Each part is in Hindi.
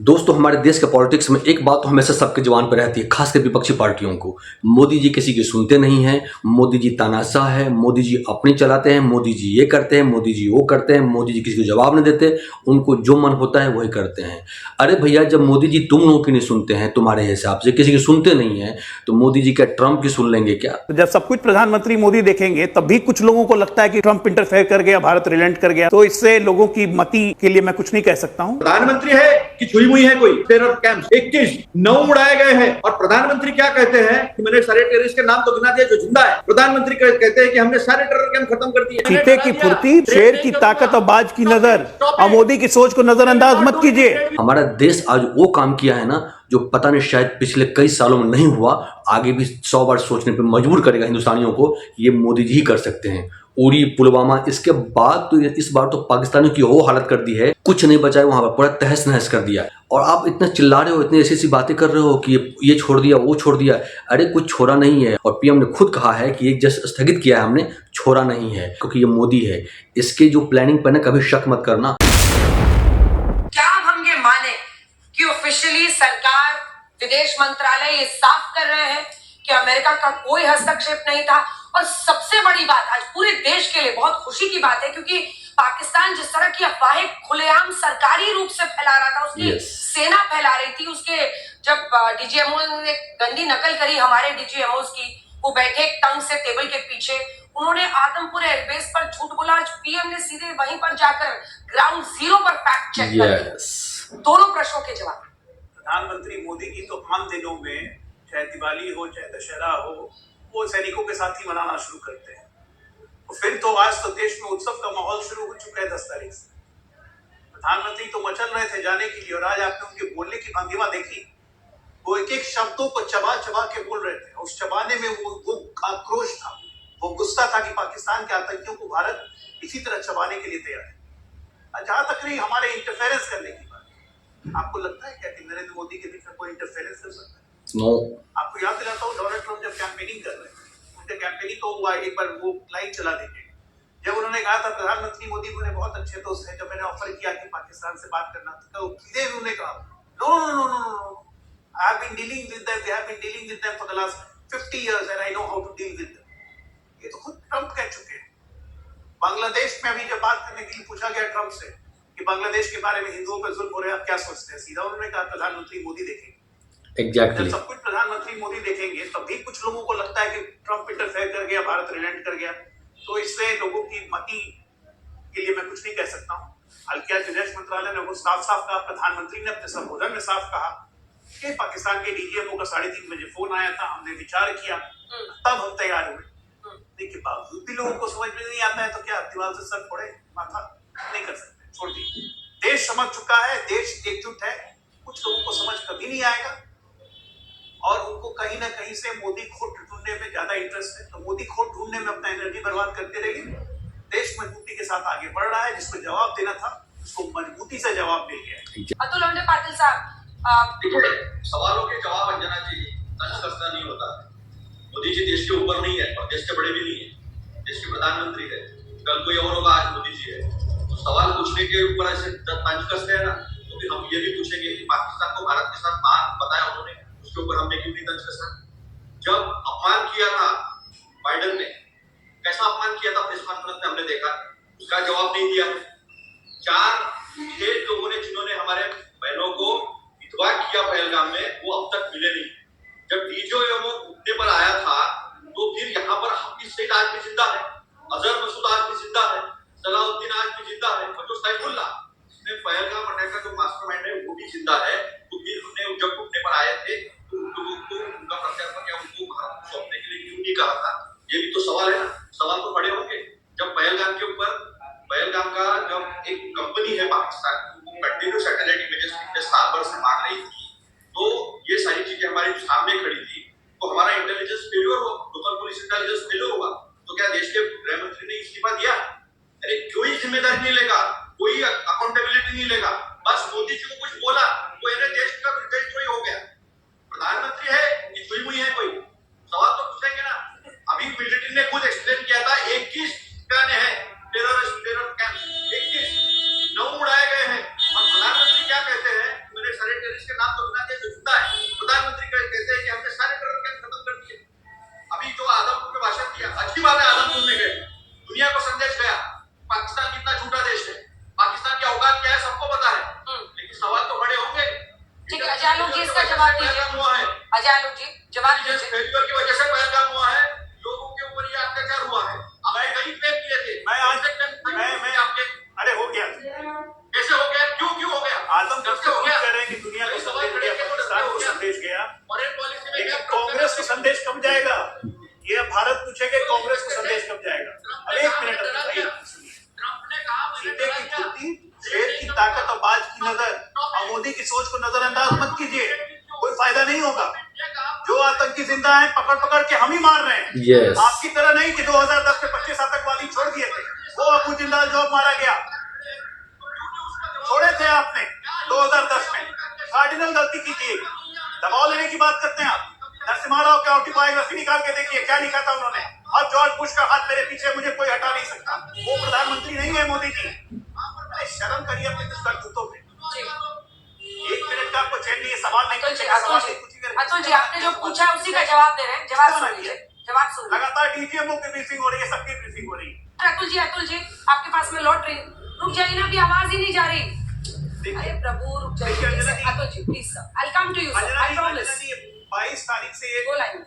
दोस्तों हमारे देश के पॉलिटिक्स में एक बात तो हमेशा सबके जुबान पर रहती है, खासकर विपक्षी पार्टियों को। मोदी जी किसी की सुनते नहीं हैं, मोदी जी तानाशाह है, मोदी जी अपनी चलाते हैं, मोदी जी ये करते हैं, मोदी जी वो करते हैं, मोदी जी किसी को जवाब नहीं देते, उनको जो मन होता है वही करते हैं। अरे भैया, जब मोदी जी तुम लोगों की नहीं सुनते हैं, तुम्हारे हिसाब से किसी की सुनते नहीं है, तो मोदी जी क्या ट्रंप की सुन लेंगे क्या? तो जब सब कुछ प्रधानमंत्री मोदी देखेंगे तब भी कुछ लोगों को लगता है कि ट्रंप इंटरफेयर कर गया, भारत रिलेंट कर गया, तो इससे लोगों की मति के लिए मैं कुछ नहीं कह सकता हूं। प्रधानमंत्री है कि छुई मुई है कोई टेरर कैंप 21 9 उड़ाए गए हैं और प्रधानमंत्री क्या कहते हैं कि मैंने सारे टेररिस्ट के नाम तो गिना दिया जो जिंदा है। प्रधानमंत्री कहते हैं कि हमने सारे टेरर कैंप खत्म कर दिए। चीते की फुर्ती, शेर की ताकत और बाज की नजर, और मोदी की सोच को नजरअंदाज मत कीजिए। हमारा देश आज वो काम किया है ना जो पता नहीं शायद पिछले कई सालों में नहीं हुआ, आगे भी 100 बार सोचने पर मजबूर करेगा हिंदुस्तानियों को। ये मोदी जी ही कर सकते हैं। उरी, पुलवामा, इसके बाद तो इस बार तो पाकिस्तानियों की वो हालत कर दी है, कुछ नहीं बचा है वहां पर, पूरा तहस नहस कर दिया। और आप इतना चिल्ला रहे हो, इतनी ऐसी ऐसी बातें कर रहे हो कि ये छोड़ दिया, वो छोड़ दिया। अरे कुछ छोड़ा नहीं है, और पीएम ने खुद कहा है कि ये जस्ट स्थगित किया है हमने, छोड़ा नहीं है, क्योंकि ये मोदी है। इसके जो प्लानिंग पर ना कभी शक मत करना। क्या अब हम ये माने कि ऑफिशियली सरकार, विदेश मंत्रालय ये साफ कर रहे हैं कि अमेरिका का कोई हस्तक्षेप नहीं था? और सबसे बड़ी बात आज पूरे देश के लिए बहुत खुशी की बात है, क्योंकि पाकिस्तान जिस तरह की अफवाहें खुलेआम सरकारी रूप से फैला रहा था, उसकी सेना फैला रही थी, उसके जब डीजीएमओ ने गंदी नकल करी हमारे डीजीएमओ की, वो बैठे तंग से टेबल के पीछे, उन्होंने आदमपुर एयरबेस पर झूठ बोला। आज पीएम ने सीधे वहीं पर जाकर ग्राउंड जीरो पर फैक्ट चेक कर दोनों प्रश्नों के जवाब। प्रधानमंत्री मोदी की तो आम दिनों में, चाहे दिवाली हो चाहे दशहरा हो, वो सैनिकों के साथ ही मनाना शुरू करते हैं। तो फिर तो आज तो देश में उत्सव का माहौल शुरू हो चुका है 10 तारीख से। प्रधानमंत्री तो मचल रहे थे जाने के लिए, और आज आपने उनके बोलने की भंगिमा देखी। वो एक एक शब्दों को चबा चबा के बोल रहे थे। उस चबाने में वो आक्रोश था, वो गुस्सा था कि पाकिस्तान के आतंकियों को भारत इसी तरह चबाने के लिए तैयार है। जहां तक रही हमारे इंटरफेरेंस करने की बात, आपको लगता है क्या कि नरेंद्र मोदी के बीच में कोई इंटरफेरेंस कर सकता है? नो। आपको याद दिलाता हूँ, डोनाल्ड ट्रंप जब कैंपेनिंग कर रहे थे, उनके कैंपेनिंग तो हुआ, एक बार वो लाइन चला देंगे, जब उन्होंने कहा था प्रधानमंत्री मोदी मेरे बहुत अच्छे दोस्त हैं, जब मैंने ऑफर किया कि पाकिस्तान से बात करना था, तो सीधे उन्होंने कहा no no no no no, I have been dealing with them, we have been dealing with them for the last 50 years and I know how to deal with them. ये तो खुद ट्रंप कह चुके हैं। बांग्लादेश में अभी जब बात करने के लिए पूछा गया ट्रंप से कि बांग्लादेश के बारे में हिंदुओं पर जुल्म हो रहे हैं, आप क्या सोचते हैं, सीधा उन्होंने कहा प्रधानमंत्री मोदी देखेंगे। एग्जैक्टली। जब सब कुछ प्रधानमंत्री मोदी देखेंगे तब भी कुछ लोगों को लगता है कि ट्रंप इंटरफेयर कर गया, भारत रिलेंट कर गया, तो इससे लोगों की मति के लिए मैं कुछ नहीं कह सकता हूँ। हालांकि आज विदेश मंत्रालय ने वो साफ साफ कहा, प्रधानमंत्री ने अपने संबोधन में साफ कहा कि पाकिस्तान के डीजीएमओ का 3:30 बजे फोन आया था, हमने विचार किया, तब हम तैयार हुए। देखिए, बावजूद भी लोगों को समझ में नहीं आता है तो क्या दीवार से सर फोड़े, माथा नहीं कर सकते, छोड़ दीजिए। देश समझ चुका है, देश एकजुट है। कुछ लोगों को समझ कभी नहीं आएगा, और उनको कहीं ना कहीं से मोदी खोट ढूंढने में ज्यादा इंटरेस्ट है, तो मोदी खोट ढूंढने में अपना एनर्जी बर्बाद करते रहेंगे। देश मजबूती के साथ आगे बढ़ रहा है, जिसको जवाब देना था उसको मजबूती से जवाब मिल गया। अतुल लोंढे पाटिल साहब, देखिए, सवालों के जवाब अंजना जी तंज कसना नहीं होता। मोदी जी देश के ऊपर नहीं है और देश के बड़े भी नहीं है, देश के प्रधानमंत्री है, कल कोई और होगा, आज मोदी जी है। तो सवाल पूछने के ऊपर ऐसे तंज कसते हैं ना, तो फिर हम ये भी पूछेंगे कि पाकिस्तान को भारत के साथ बात बताया उन्होंने, उसके ऊपर हमने क्यों नहीं तंज कसा? जब अपमान किया था बाइडेन ने, कैसा अपमान किया था प्रेस कॉन्फ्रेंस में हमने देखा, उसका जवाब नहीं दिया। 4 लोगों ने जिन्होंने हमारे बहनों को विधवा किया पहलगाम में, वो अब तक मिले नहीं। जब डीजीएमओ घूमने पर आया था, तो फिर यहाँ पर हाफिज सईद आज भी जिंदा है, अजहर मसूद आज भी जिंदा है, सलाउद्दीन आज भी जिंदा है, और जो सैफुल्लाह जिसने पहलगाम अटैक का जो मास्टरमाइंड है वो भी जिंदा है। तो फिर हमने जब घूमने पर आए थे तो उन लोगों को उनका प्रत्यार्पण या उनको भारत सौंपने के लिए क्यों नहीं कहा था? ये भी तो सवाल है ना, सवाल तो खड़े होंगे। जब पहलगाम के ऊपर, पहलगाम का जब एक कंपनी है पाकिस्तान, वो कंटिन्यू सैटेलाइट इमेजेस पिछले साल भर से मांग रही थी, तो जवाब से दीजिए। पहलगाम हुआ है, अजय आलोक जी जवाब जिस दीजिए। फेल्यूर की वजह से पहलगाम हुआ है, लोगों के ऊपर ये अत्याचार हुआ है। अब कई क्लेम किए थे, मैं आज मैं आपके अरे हो गया, कैसे हो गया, क्यों हो गया? आदम कब तक से हो गया? कह रहे हैं कि दुनिया को संदेश गया, पाकिस्तान को संदेश गया, फॉरेन पॉलिसी में लेकिन क्या कांग्रेस को संदेश कब जाएगा? ये भारत पूछेगा कांग्रेस को संदेश कब जाएगा? अब एक मिनट ट्रंप ने कहा सीधे की कुर्ती, शेर की ताकत और बाज की नजर और मोदी की सोच को नजरअंदाज मत कीजिए, कोई फायदा नहीं होगा। जो आतंकी जिंदा है पकड़ के हम ही मार रहे हैं। Yes. आपकी तरह नहीं कि 2010 में 25 आतंकवादी छोड़ दिए थे, वो अबू जिंदाल जॉब मारा गया, छोड़े थे आपने 2010 में। कार्डिनल गलती की थी, दबाव लेने की बात करते हैं आप। नरसिम्हा राव के ऑटोबायोग्राफी निकाल के देखिए क्या लिखा था उन्होंने। अब जॉर्ज बुश का हाथ मेरे पीछे, मुझे कोई हटा नहीं सकता। वो प्रधानमंत्री नहीं है मोदी जी। अरे शर्म करिए अपने कुछ करतूतों पे। एक मिनट का आपको चैन नहीं है, सवाल नहीं अतुल जी पूछेगा, सवाल नहीं पूछेगा। अतुल जी आपने जो पूछा है उसी का जवाब दे रहे हैं। जवाब सुन लीजिए, जवाब सुन लीजिए। लगातार डीजीएमओ की ब्रीफिंग हो रही है, सबकी ब्रीफिंग हो रही है। अतुल जी आपके पास में लौट रही रुक जाइए ना, अभी आवाज ही नहीं जा रही। अरे प्रभु रुक जाइए। Anjana ji, Atul ji please sir, I come to you sir, I promise. 22 तारीख से ये दो लाइन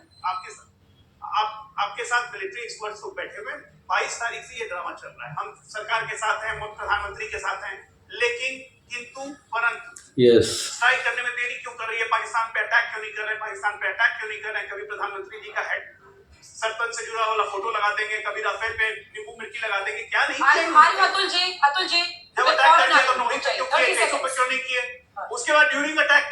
आपके साथ मिलिट्री एक्सपर्ट्स लोग बैठे हुए 22 तारीख से ये ड्रामा चल रहा है। हम सरकार के साथ हैं, प्रधानमंत्री के साथ हैं, लेकिन किंतु परंतु यस, स्ट्राइक करने में देरी क्यों कर रही है? पाकिस्तान पे अटैक क्यों नहीं कर रहे? पाकिस्तान पे अटैक क्यों नहीं कर रहे? कभी प्रधानमंत्री जी का हेड सरपंच से जुड़ा वाला फोटो लगा देंगे, कभी राफेल पे नींबू मिर्ची लगा देंगे, क्या नहीं किया? अतुल जी जब अटैक कर दिया तो नोटिस क्यों किए, केसों पे क्यों नहीं किए? उसके बाद ड्यूरिंग अटैक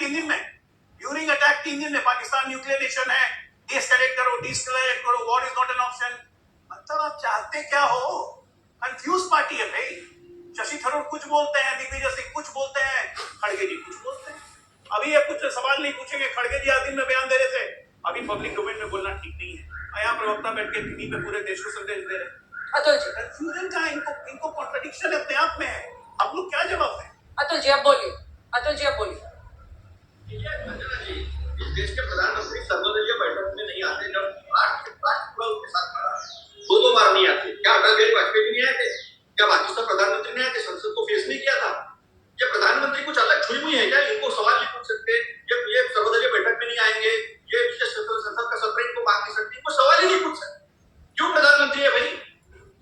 3 दिन में पाकिस्तान न्यूक्लियर नेशन है, डीएस्केलेट करो, डीएस्केलेट करो, war is not an option. मतलब आप चाहते क्या हो? कंफ्यूज पार्टी है भाई। शशि थरूर कुछ बोलते हैं, दिग्विजय सिंह कुछ बोलते हैं, खड़गे जी कुछ बोलते हैं। अभी ये कुछ सवाल नहीं पूछेंगे, खड़गे जी आज दिन में बयान दे रहे थे, अभी पब्लिक डोमेन में बोलना ठीक नहीं है। यहाँ प्रवक्ता बैठ के टीवी पे पूरे देश को संदेश दे रहे हैं। अतुल जी कंफ्यूजन का इनको कॉन्ट्रडिक्शन अपने आप में है। हम लोग क्या जवाब दें? अतुल जी अब बोलिए। अंजना जी, इस देश के प्रधानमंत्री सर्वदलीय बैठक में नहीं आते, जब राष्ट्र पूरा उनके साथ खड़ा है। 2 बार नहीं आते। क्या अटल बिहारी वाजपेयी जी नहीं आए थे? क्या पाकिस्तान प्रधानमंत्री नहीं आए थे? संसद को फेस नहीं किया था? ये प्रधानमंत्री कुछ अलग छुई हुई है क्या? इनको सवाल नहीं पूछ सकते? ये सर्वदलीय बैठक में नहीं आएंगे, ये विशेष संसद का सत्र इनको बात नहीं सकती, इनको सवाल ही नहीं पूछ सकते। क्यों प्रधानमंत्री है भाई?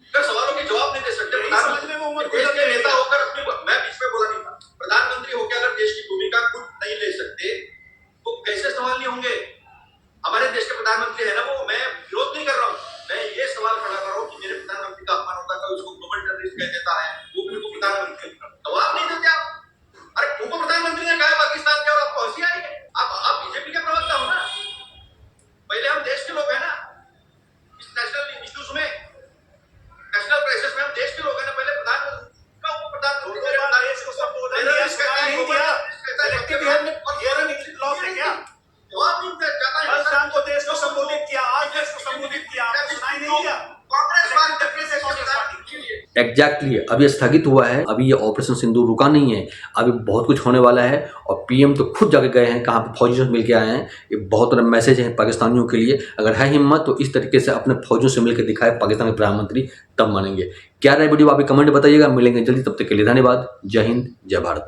अगर सवालों के जवाब नहीं दे सकते, प्रधानमंत्री देश के नेता होकर अपनी, मैं बीच में बोला नहीं था, प्रधानमंत्री होकर अगर देश की भूमिका खुद नहीं ले सकते तो कैसे सवाल नहीं होंगे? हमारे देश के प्रधानमंत्री है ना, वो, मैं विरोध नहीं कर रहा हूँ, मैं ये सवाल खड़ा कर रहा हूँ कि मेरे प्रधानमंत्री का अपमान होता है, उसको ग्लोबल टेररिस्ट कह देता है, वो मेरे को प्रधानमंत्री जवाब नहीं देते आप। अरे उप प्रधानमंत्री ने कहा पाकिस्तान के और आपको हंसी आ रही है? आप बीजेपी के प्रवक्ता हो ना, पहले हम देश के लोग हैं ना, इस नेशनल इश्यूज में, नेशनल क्राइसिस में हम देश के लोग हैं ना। पहले प्रधानमंत्री का उप प्रधानमंत्री देश को संबोधन दिया, नहीं दिया, सेलेक्टिव लॉस है क्या? जवाब नहीं देता है। कल शाम को देश को संबोधित किया, आज देश को संबोधित किया, आपको सुनाई नहीं दिया? कांग्रेस पार्टी एग्जैक्टली अभी स्थगित हुआ है, अभी ये ऑपरेशन सिंदूर रुका नहीं है, अभी बहुत कुछ होने वाला है। और पीएम तो खुद जाके गए हैं, कहाँ पे फौजियों से मिल के आए हैं। ये बहुत बड़ा मैसेज है पाकिस्तानियों के लिए, अगर है हिम्मत तो इस तरीके से अपने फौजियों से मिलकर दिखाए पाकिस्तान के प्रधानमंत्री, तब मानेंगे। क्या राय वीडियो आप कमेंट बताइएगा। मिलेंगे जल्दी, तब तक के लिए धन्यवाद। जय हिंद, जय भारत।